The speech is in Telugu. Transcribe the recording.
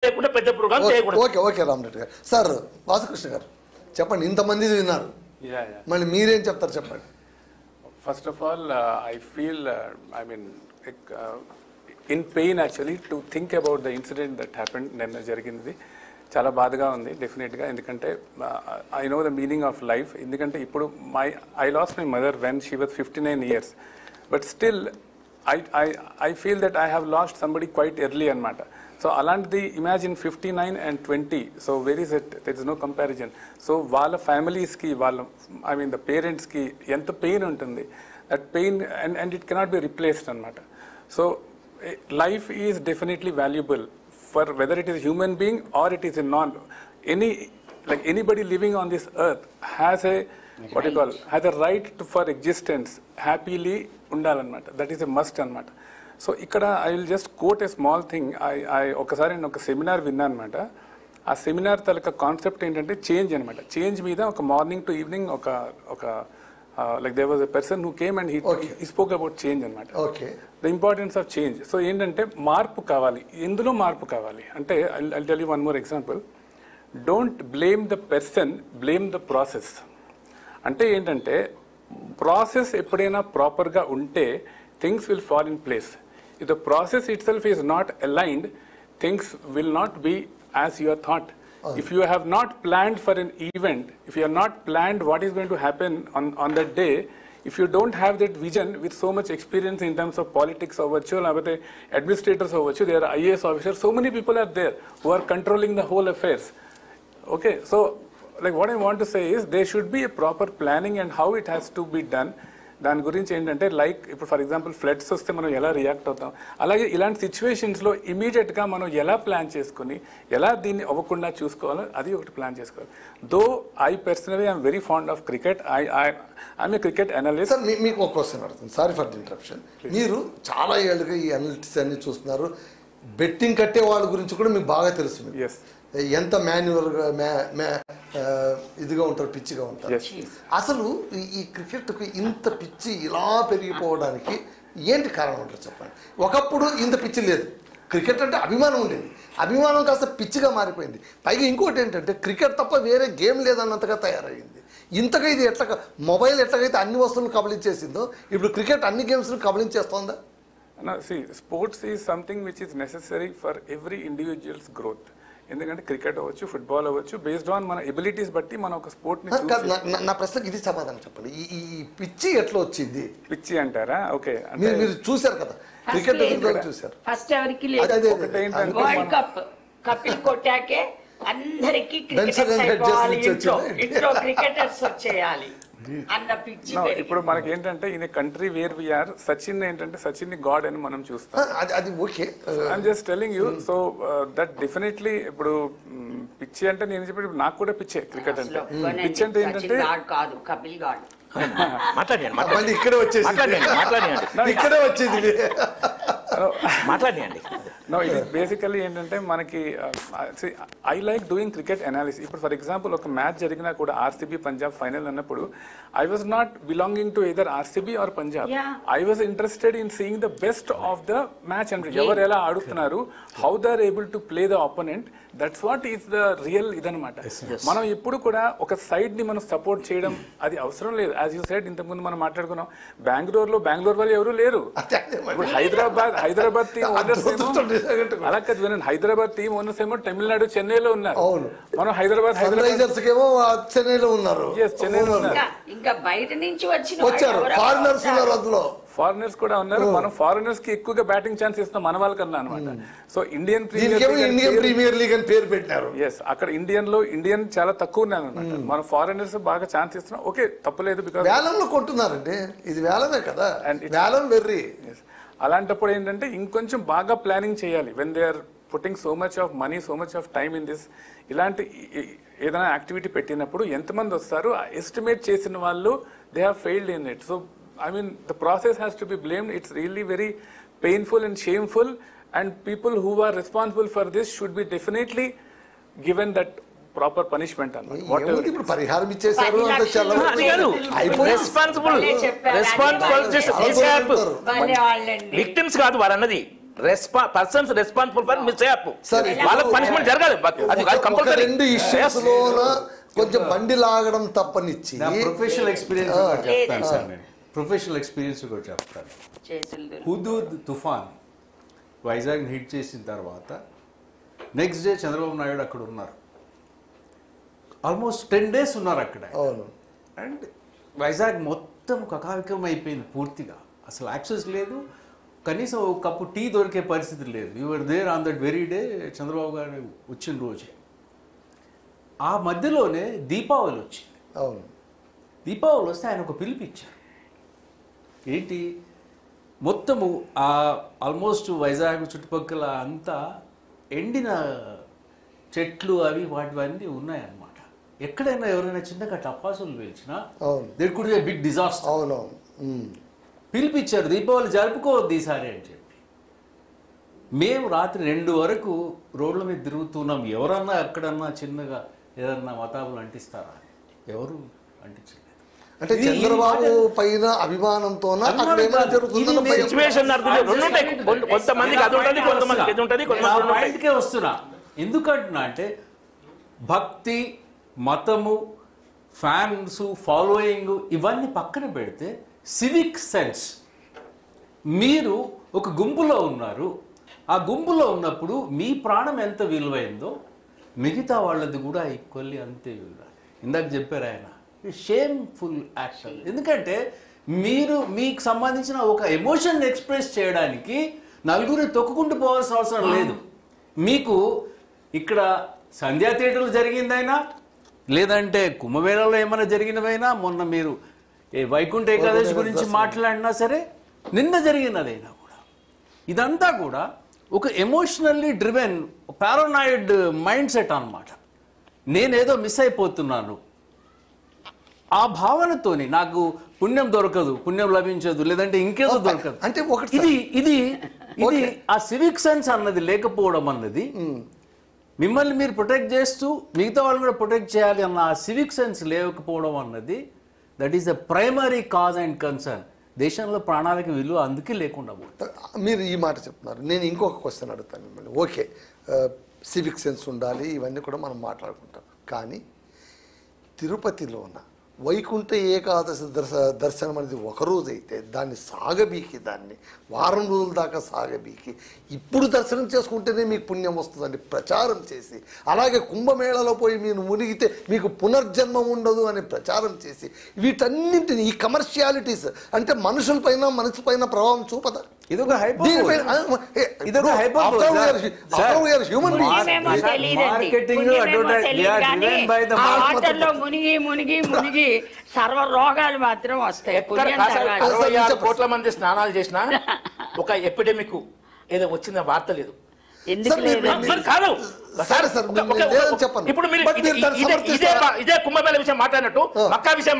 లేకుండా పెద్ద ప్రోగ్రామ్ చేయకూడదు. ఓకే ఓకే రామరెడ్డి గారు. సార్ వాసుకృష్ణ గారు చెప్పండి, ఇంతమంది విన్నారు, మళ్ళీ మీరేం చెప్తారు చెప్పండి. First of all, I feel, in pain actually to think about the incident that happened. నిన్న జరిగింది చాలా బాధగా ఉంది డెఫినెట్గా. ఎందుకంటే I know the meaning of life. ఎందుకంటే ఇప్పుడు I lost my mother when she was 59 years, but still I feel that I have lost somebody quite early అనమాట. సో అలాంటిది imagine 59 and 20. So where is it? There is no comparison. So వాళ్ళ ఫ్యామిలీస్కి, వాళ్ళ ద పేరెంట్స్కి ఎంత పెయిన్ ఉంటుంది. That pain and it cannot be replaced అనమాట. So life is definitely valuable for whether it is a human being or it is a anybody living on this earth has a has a right for existence happily undalanamata. That is a must anamata. So ikkada I will just quote a small thing. I okasari oka seminar vinna anamata. ఆ సెమినార్ తలక కాన్సెప్ట్ ఏంటంటే చేంజ్ అనమాట. చేంజ్ మీద ఒక మార్నింగ్ టు ఈవినింగ్ ఒక like there was a person who came and he spoke about change anamata. Okay. The importance of change. So ఏంటంటే మార్పు కావాలి. ఎందులో మార్పు కావాలి అంటే I'll tell you one more example. Don't blame the person, blame the process. అంటే ఏంటంటే ప్రాసెస్ ఎప్పుడైనా ప్రాపర్గా ఉంటే things will fall in place. If the process itself is not aligned, things will not be as you are thought. If you have not planned for an event, if you have not planned what is going to happen on that day, if you don't have that vision with so much experience in terms of politics or virtual administrators or virtual, there are IAS officers, so many people are there who are controlling the whole affairs. Okay, so like what I want to say is there should be a proper planning and how it has to be done. దాని గురించి ఏంటంటే లైక్ ఇప్పుడు ఫర్ ఎగ్జాంపుల్ ఫ్లడ్స్ వస్తే మనం ఎలా రియాక్ట్ అవుతాం, అలాగే ఇలాంటి సిచ్యువేషన్స్లో ఇమీడియట్గా మనం ఎలా ప్లాన్ చేసుకుని ఎలా దీన్ని అవ్వకుండా చూసుకోవాలో అది ఒకటి ప్లాన్ చేసుకోవాలి. Though I personally I'm very fond of cricket. I'm a cricket analyst. Sir మీకు ఒక క్వశ్చన్ అడుగుతుంది, సారీ ఫర్ ది ఇంటరప్షన్. మీరు చాలా ఏళ్ళుగా ఈ అనలిటిక్స్ అన్ని చూస్తున్నారు, బెట్టింగ్ కట్టే వాళ్ళ గురించి కూడా మీకు బాగా తెలుసు. ఎస్, ఎంత మాన్యువల్గా ఇదిగా ఉంటారు, పిచ్చిగా ఉంటారు. అసలు ఈ క్రికెట్కి ఇంత పిచ్చి ఇలా పెరిగిపోవడానికి ఏంటి కారణం ఉంటారు చెప్పండి. ఒకప్పుడు ఇంత పిచ్చి లేదు, క్రికెట్ అంటే అభిమానం ఉండేది, అభిమానం కాస్త పిచ్చిగా మారిపోయింది. పైగా ఇంకోటి ఏంటంటే క్రికెట్ తప్ప వేరే గేమ్ లేదన్నంతగా తయారైంది. ఇంతగా ఇది మొబైల్ ఎట్లాగైతే అన్ని వస్తువులను కబలించేసిందో ఇప్పుడు క్రికెట్ అన్ని గేమ్స్ను కబలించేస్తుందా? See, sports is something which is necessary for every individual's growth. ఎందుకంటే క్రికెట్ అవ్వచ్చు, ఫుట్బాల్ అవ్వచ్చు, బేస్డ్ ఆన్ మన ఎబిలిటీస్ బట్టి మన ఒక స్పోర్ట్ ని. నా ప్రశ్నకి ఇది సమాధానం చెప్పండి. ఈ పిచ్చి ఎట్లా వచ్చింది? పిచ్చి అంటారా? ఓకే, మీరు చూసారు కదా క్రికెట్ చూసారు. ఫస్ట్ ఎవరికి లేదు, వరల్డ్ కప్ కపిల్ కొట్టాకే అందరికి ఇంట్లో క్రికెటర్స్ వచ్చేయాలి అన్న పిచ్చి. ఇప్పుడు మనకి ఏంటంటే in country where we are, Sachin ఏంటంటే సచిన్ ని గాడ్ అని మనం చూస్తాం. అది okay, I'm just telling you. So that definitely ఇప్పుడు పిచ్చి అంటే నేను చెప్పి నాకు కూడా పిచ్చే క్రికెట్ అంటే. పిచ్చి అంటే ఏంటంటే కాదు, కపిల్ గాడ్. మాట్లాడండి, ఇక్కడే వచ్చేసి ఇక్కడే వచ్చేది మాట్లాడండి. నో, ఇది బేసికల్లీ ఏంటంటే మనకి I like doing cricket analysis. ఇప్పుడు ఫర్ ఎగ్జాంపుల్ ఒక మ్యాచ్ జరిగినా కూడా ఆర్సీబీ పంజాబ్ ఫైనల్ అన్నప్పుడు I was not belonging to either RCB or Punjab. I was interested in seeing the best of the match and ఎవరు ఎలా ఆడుతున్నారు, how they are able to play the opponent. That's what is the real ఇదనమాట. మనం ఎప్పుడు కూడా ఒక సైడ్ ని మనం సపోర్ట్ చేయడం అది అవసరం లేదు. యాజ్ యూ సెడ్, ఇంతకుముందు మనం మాట్లాడుకున్నాం, బెంగళూరు వాళ్ళు ఎవరు లేరు. ఇప్పుడు హైదరాబాద్ టీం ఓనర్స్ అలా కాదు వినండి, హైదరాబాద్ టీం ఓనర్స్ ఏమో తమిళనాడు, చెన్నైలో ఉన్నారు. మనం హైదరాబాద్ చెన్నైలో ఉన్నారు. చెన్నైలో ఉన్నారు. ఇంకా బయట నుంచి వచ్చారు ఫారినర్స్ ఉన్నారు, అందులో ఫారినర్స్ కూడా ఉన్నారు. మనం ఫారినర్స్ కి ఎక్కువగా బ్యాటింగ్ ఛాన్స్ ఇస్తాం మన వాళ్ళకన్నా అనమాట. సో ఇండియన్ ప్రీమియర్ లీగ్ అని పేరు పెట్టారు. ఎస్, అక్కడ ఇండియన్ చాలా తక్కువ ఉన్నారు అనమాట. మనం ఫారినర్స్ బాగా ఛాన్స్ ఇస్తున్నాం. ఓకే, తప్పలేదు, బికాస్ వేలంలో కొంటున్నారండి, ఇది వేలమే కదా, వేలం వెర్రి. అలాంటప్పుడు ఏంటంటే ఇంకొంచెం బాగా ప్లానింగ్ చేయాలి. When they are putting so much of money, so much of time in this. ఇలాంటి ఏదైనా యాక్టివిటీ పెట్టినప్పుడు ఎంతమంది వస్తారు, ఎస్టిమేట్ చేసిన వాళ్ళు they have failed in it. So I mean, the process has to be blamed. It's really very painful and shameful, and people who are responsible for this should be definitely given that proper punishment. ఇప్పుడు పరిహారం ఇచ్చేసారు, విక్టిమ్స్ కాదు వారు అన్నది. Persons responsible for mishap. సరే. వాళ్ళకి పనిష్మెంట్ జరగాలి. అది కంపల్సరీ. 2 issues లోన కొంచెం బండి లాగడం తప్పనిచ్చి ప్రొఫెషనల్ ఎక్స్పీరియన్స్ చెప్తాను సార్. నేను ప్రొఫెషనల్ ఎక్స్పీరియన్స్ కూడా చెప్తాను. హుదూద్ తుఫాన్ వైజాగ్ హిట్ చేసిన తర్వాత నెక్స్ట్ డే చంద్రబాబు నాయుడు అక్కడ ఉన్నారు. ఆల్మోస్ట్ 10 days ఉన్నారు అక్కడ. అవును. అండ్ వైజాగ్ మొత్తం కకావికం అయిపోయింది పూర్తిగా. అసలు యాక్సెస్ లేదు, కనీసం ఒక కప్పు టీ దొరికే పరిస్థితి లేదు. You're there on that very day, Chandrababu గారు వచ్చిన రోజే. ఆ మధ్యలోనే దీపావళి వచ్చింది. అవును. దీపావళి వస్తే ఆయన ఒక పిలిపిచ్చారు. ఏంటి, మొత్తము ఆల్మోస్ట్ వైజాగ్ చుట్టుపక్కల అంతా ఎండిన చెట్లు అవి వాటివన్నీ ఉన్నాయన్నమాట. ఎక్కడైనా ఎవరైనా చిన్నగా టపాసులు పేల్చినా there could be a big disaster. అవునవును. పిలిపిచ్చారు, దీపావళి జరుపుకోవద్దు ఈసారి అని చెప్పి. మేము రాత్రి 2 వరకు రోడ్ల మీద తిరుగుతున్నాం. ఎవరన్నా ఎక్కడన్నా చిన్నగా ఏదన్నా మతాబులు అంటిస్తారా? ఎవరు అంటించలేదు. అంటే చంద్రబాబు పైన అభిమానంతోన పాయింట్కే వస్తున్నా. ఎందుకంటున్నా అంటే భక్తి, మతము, ఫ్యాన్స్, ఫాలోయింగ్ ఇవన్నీ పక్కన పెడితే సివిక్ సెన్స్. మీరు ఒక గుంపులో ఉన్నారు. ఆ గుంపులో ఉన్నప్పుడు మీ ప్రాణం ఎంత విలువైందో మిగతా వాళ్ళది కూడా ఈక్వల్లీ అంతే విలువ. ఇందాక చెప్పారు ఆయన, షేమ్ఫుల్ యాక్షన్. ఎందుకంటే మీరు మీకు సంబంధించిన ఒక ఎమోషన్ ఎక్స్ప్రెస్ చేయడానికి నలుగురిని తొక్కుకుంటూ పోవాల్సిన అవసరం లేదు. మీకు ఇక్కడ సంధ్యా థియేటర్లు జరిగిందైనా, లేదంటే కుంభమేళలో ఏమైనా జరిగినవైనా, మొన్న మీరు వైకుంఠ ఏకాదశి గురించి మాట్లాడినా సరే, నిన్న జరిగినదైనా కూడా, ఇదంతా కూడా ఒక emotionally driven paranoid mind set అన్నమాట. నేనేదో మిస్ అయిపోతున్నాను ఆ భావనతోని, నాకు పుణ్యం దొరకదు, పుణ్యం లభించదు, లేదంటే ఇంకేదో దొరకదు. అంటే ఇది ఆ సివిక్ సెన్స్ అన్నది లేకపోవడం అన్నది, మిమ్మల్ని మీరు ప్రొటెక్ట్ చేస్తూ మిగతా వాళ్ళు కూడా ప్రొటెక్ట్ చేయాలి అన్న ఆ సివిక్ సెన్స్ లేకపోవడం అన్నది, that is the primary cause and concern. దేశంలో ప్రాణాలకు విలువ అందుకే లేకుండా పోతుంది. మీరు ఈ మాట చెప్తున్నారు. నేను ఇంకొక క్వశ్చన్ అడుగుతాను మిమ్మల్ని. ఓకే, సివిక్ సెన్స్ ఉండాలి, ఇవన్నీ కూడా మనం మాట్లాడుకుంటాం. కానీ తిరుపతిలోన వైకుంఠ ఏకాదశి దర్శనం అనేది ఒకరోజు అయితే దాన్ని సాగబీకి, దాన్ని వారం రోజుల దాకా సాగబీకి, ఇప్పుడు దర్శనం చేసుకుంటేనే మీకు పుణ్యం వస్తుందని ప్రచారం చేసి, అలాగే కుంభమేళలో పోయి మీరు మునిగితే మీకు పునర్జన్మం ఉండదు అని ప్రచారం చేసి, వీటన్నింటినీ ఈ కమర్షియాలిటీస్ అంటే మనుషులపైన మనసుపైన ప్రభావం చూపదా? ఇదొక మునిగి సర్వ రోగాలు మాత్రం వస్తాయి. 66 కోట్ల మంది స్నానాలు చేసినా ఒక ఎపిడెమిక్ ఏదో వచ్చిన వార్త లేదు. ఇప్పుడు మీరు ఇదే కుంభమేళ విషయం మాట్లాడినట్టు మక్కా విషయం